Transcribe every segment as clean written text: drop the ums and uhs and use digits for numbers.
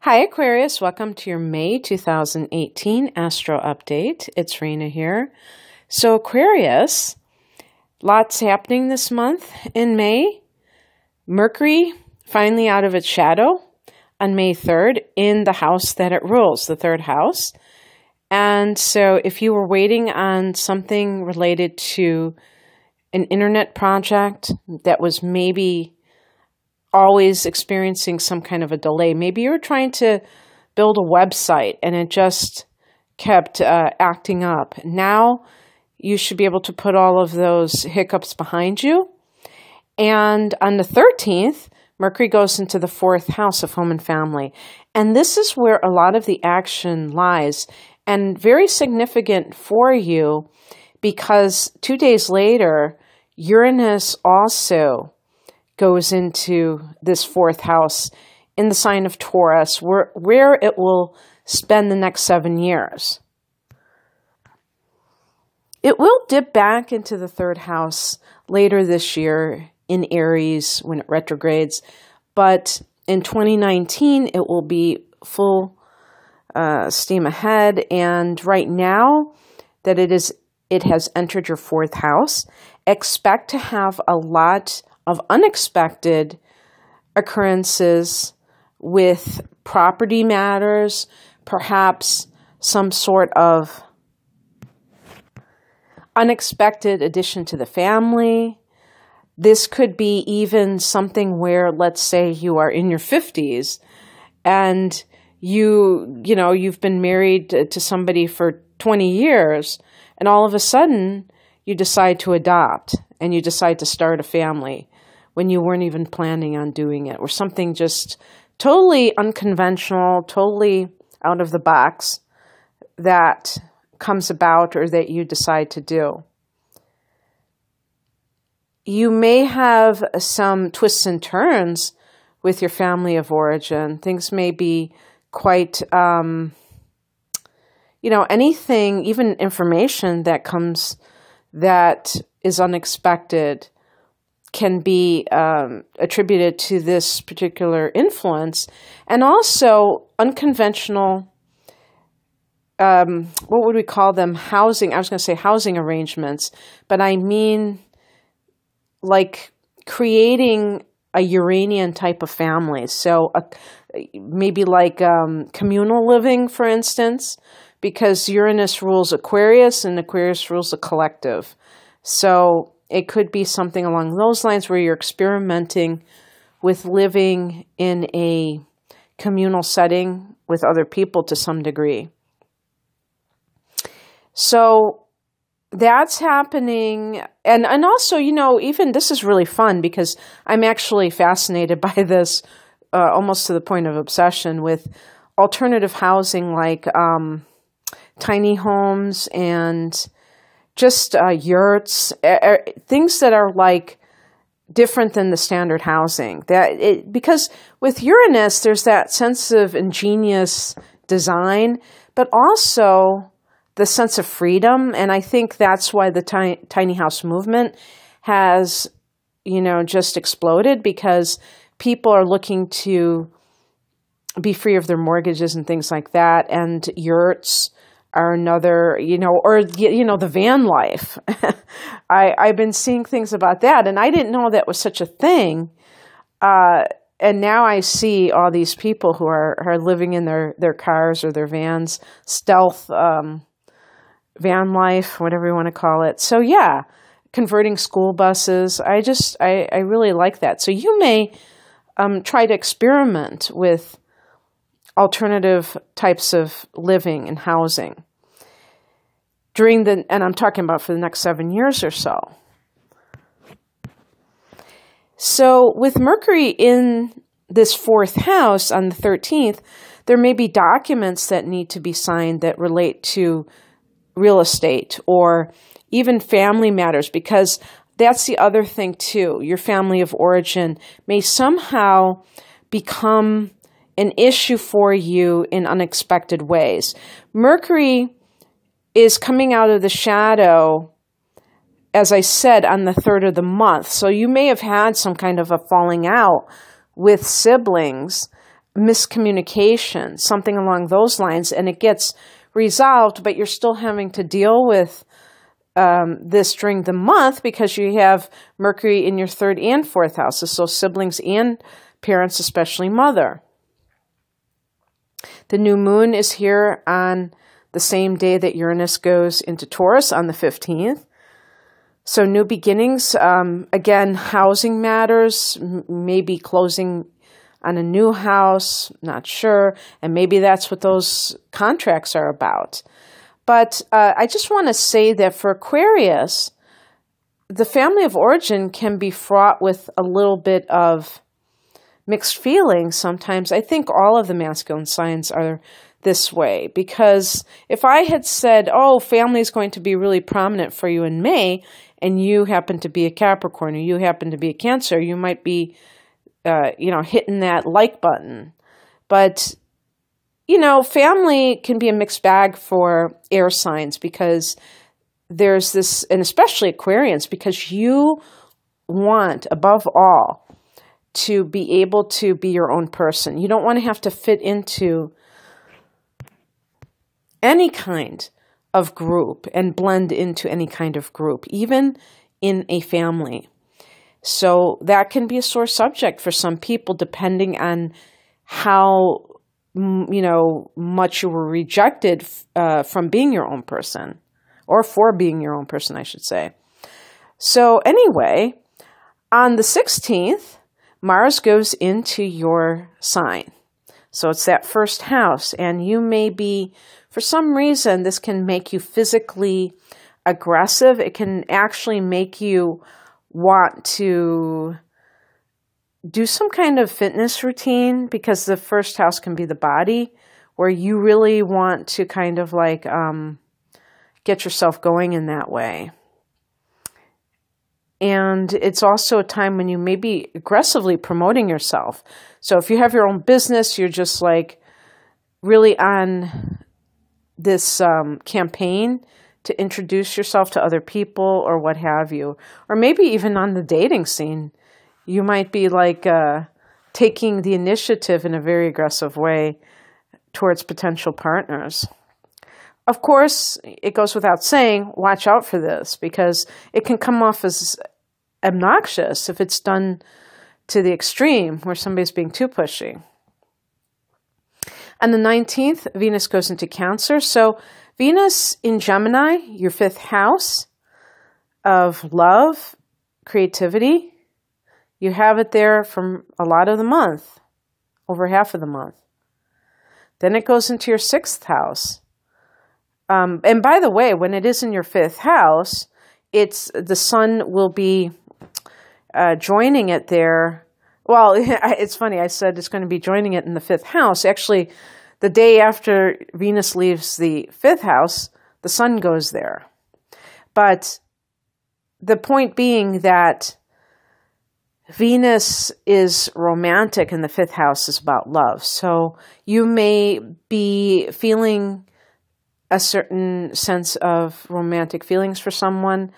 Hi, Aquarius. Welcome to your May 2018 Astro Update. It's Rena here. So, Aquarius, lots happening this month in May. Mercury finally out of its shadow on May 3rd in the house that it rules, the third house. And so if you were waiting on something related to an internet project that was maybe always experiencing some kind of a delay. Maybe you were trying to build a website and it just kept acting up. Now you should be able to put all of those hiccups behind you. And on the 13th, Mercury goes into the fourth house of home and family. And this is where a lot of the action lies, and very significant for you because 2 days later, Uranus also goes into this fourth house in the sign of Taurus, where it will spend the next 7 years. It will dip back into the third house later this year in Aries when it retrogrades, but in 2019 it will be full steam ahead. And right now that it has entered your fourth house, expect to have a lot of unexpected occurrences with property matters, perhaps some sort of unexpected addition to the family. This could be even something where, let's say you are in your 50s and you've been married to somebody for 20 years and all of a sudden you decide to adopt and you decide to start a family when you weren't even planning on doing it, or something just totally unconventional, totally out of the box that comes about or that you decide to do. You may have some twists and turns with your family of origin. Things may be quite, anything, even information that comes that is unexpected can be attributed to this particular influence, and also unconventional, what would we call them? Housing. I was going to say housing arrangements, but I mean like creating a Uranian type of family. So maybe like communal living, for instance, because Uranus rules Aquarius and Aquarius rules the collective. So it could be something along those lines where you're experimenting with living in a communal setting with other people to some degree. So that's happening. And also, even this is really fun because I'm actually fascinated by this almost to the point of obsession with alternative housing like tiny homes and just yurts, things that are like different than the standard housing. Because with Uranus, there's that sense of ingenious design, but also the sense of freedom. And I think that's why the tiny house movement has, just exploded, because people are looking to be free of their mortgages and things like that. And yurts are another, the van life. I've been seeing things about that, and I didn't know that was such a thing. And now I see all these people who are living in their cars or their vans, stealth van life, whatever you want to call it. So yeah, converting school buses. I really like that. So you may try to experiment with alternative types of living and housing and I'm talking about for the next 7 years or so. So with Mercury in this fourth house on the 13th, there may be documents that need to be signed that relate to real estate or even family matters, because that's the other thing too. Your family of origin may somehow become an issue for you in unexpected ways. Mercury is coming out of the shadow, as I said, on the 3rd of the month. So you may have had some kind of a falling out with siblings miscommunication, something along those lines, and it gets resolved, but you're still having to deal with this during the month because you have Mercury in your 3rd and 4th houses, so siblings and parents, especially mother. The new moon is here on the same day that Uranus goes into Taurus on the 15th. So new beginnings, again, housing matters, maybe closing on a new house, not sure, and maybe that's what those contracts are about. But I just want to say that for Aquarius, the family of origin can be fraught with a little bit of mixed feelings sometimes. I think all of the masculine signs are this way, because if I had said, oh, family is going to be really prominent for you in May, and you happen to be a Capricorn or you happen to be a Cancer, you might be hitting that like button. But, family can be a mixed bag for air signs because there's this, and especially Aquarians, because you want, above all, to be able to be your own person. You don't want to have to fit into any kind of group and blend into any kind of group, even in a family. So that can be a sore subject for some people, depending on how, much you were rejected from being your own person, or for being your own person, I should say. So anyway, on the 16th, Mars goes into your sign. So it's that 1st house, and you may be, for some reason, this can make you physically aggressive. It can actually make you want to do some kind of fitness routine, because the 1st house can be the body, where you really want to kind of like get yourself going in that way. And it's also a time when you may be aggressively promoting yourself. So if you have your own business, you're just like really on this campaign to introduce yourself to other people or what have you. Or maybe even on the dating scene, you might be like taking the initiative in a very aggressive way towards potential partners. Of course, it goes without saying, watch out for this, because it can come off as obnoxious if it's done to the extreme where somebody's being too pushy. On the 19th, Venus goes into Cancer. So Venus in Gemini, your 5th house of love, creativity, you have it there from a lot of the month, over half of the month. Then it goes into your 6th house. And by the way, when it is in your 5th house, the sun will be joining it there. Well, it's funny. I said it's going to be joining it in the 5th house. Actually, the day after Venus leaves the 5th house, the sun goes there. But the point being that Venus is romantic and the 5th house is about love. So you may be feeling a certain sense of romantic feelings for someone,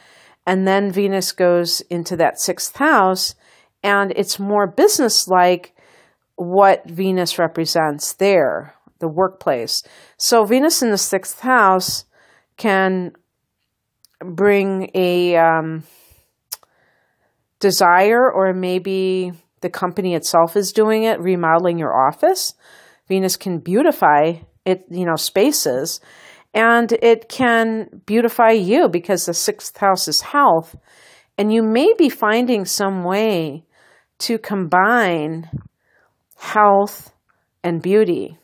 and then Venus goes into that 6th house, and it's more business-like what Venus represents there, the workplace. So Venus in the 6th house can bring a desire, or maybe the company itself is doing it, remodeling your office. Venus can beautify it, spaces. And it can beautify you because the 6th house is health. And you may be finding some way to combine health and beauty.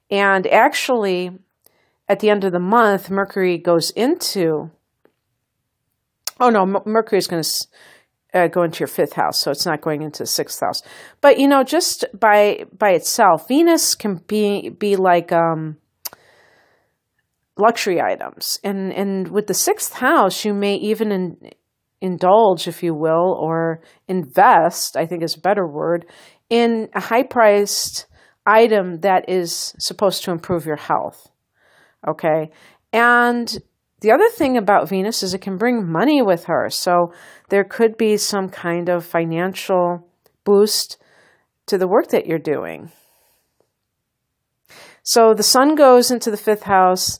And actually, at the end of the month, Mercury goes into... Mercury is going to go into your 5th house, so it's not going into the 6th house. But, just by itself, Venus can be like... luxury items. And with the 6th house, you may even indulge, if you will, or invest, I think is a better word, in a high-priced item that is supposed to improve your health. Okay? And the other thing about Venus is it can bring money with her. So there could be some kind of financial boost to the work that you're doing. So the sun goes into the 5th house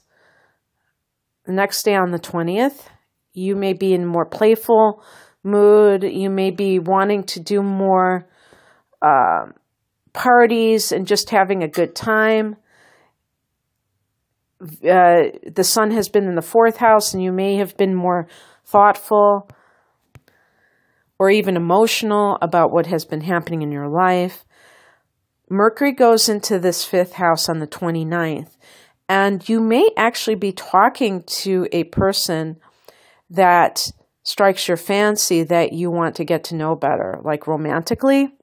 the next day on the 20th. You may be in more playful mood. You may be wanting to do more parties and just having a good time. The sun has been in the 4th house, and you may have been more thoughtful or even emotional about what has been happening in your life. Mercury goes into this 5th house on the 29th, and you may actually be talking to a person that strikes your fancy that you want to get to know better, like romantically,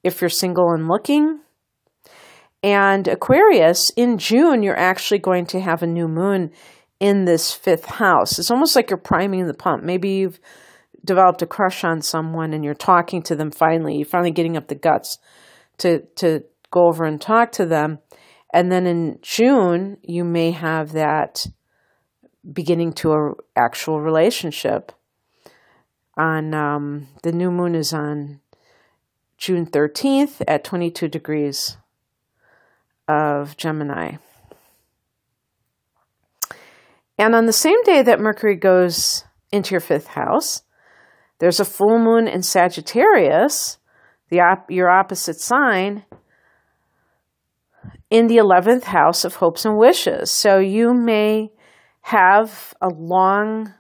if you're single and looking. And Aquarius, in June, you're actually going to have a new moon in this 5th house. It's almost like you're priming the pump. Maybe you've developed a crush on someone and you're talking to them finally. You're finally getting up the guts to go over and talk to them. And then in June, you may have that beginning to an actual relationship. On the new moon is on June 13th at 22 degrees of Gemini. And on the same day that Mercury goes into your 5th house, there's a full moon in Sagittarius, your opposite sign, in the 11th house of hopes and wishes. So you may have a long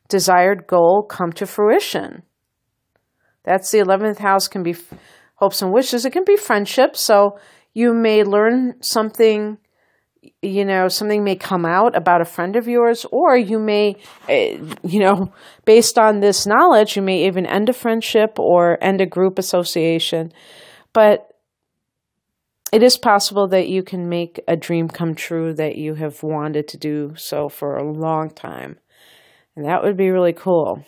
desired goal come to fruition. That's the 11th house, can be hopes and wishes. It can be friendship. So you may learn something, something may come out about a friend of yours, or you may, based on this knowledge, you may even end a friendship or end a group association. But it is possible that you can make a dream come true that you have wanted to do so for a long time. And that would be really cool.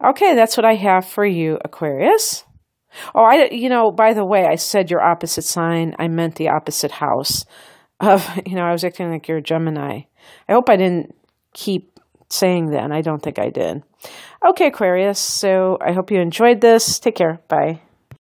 Okay, that's what I have for you, Aquarius. Oh, by the way, I said your opposite sign. I meant the opposite house of, I was acting like you're a Gemini. I hope I didn't keep saying that. I don't think I did. Okay, Aquarius. So I hope you enjoyed this. Take care. Bye.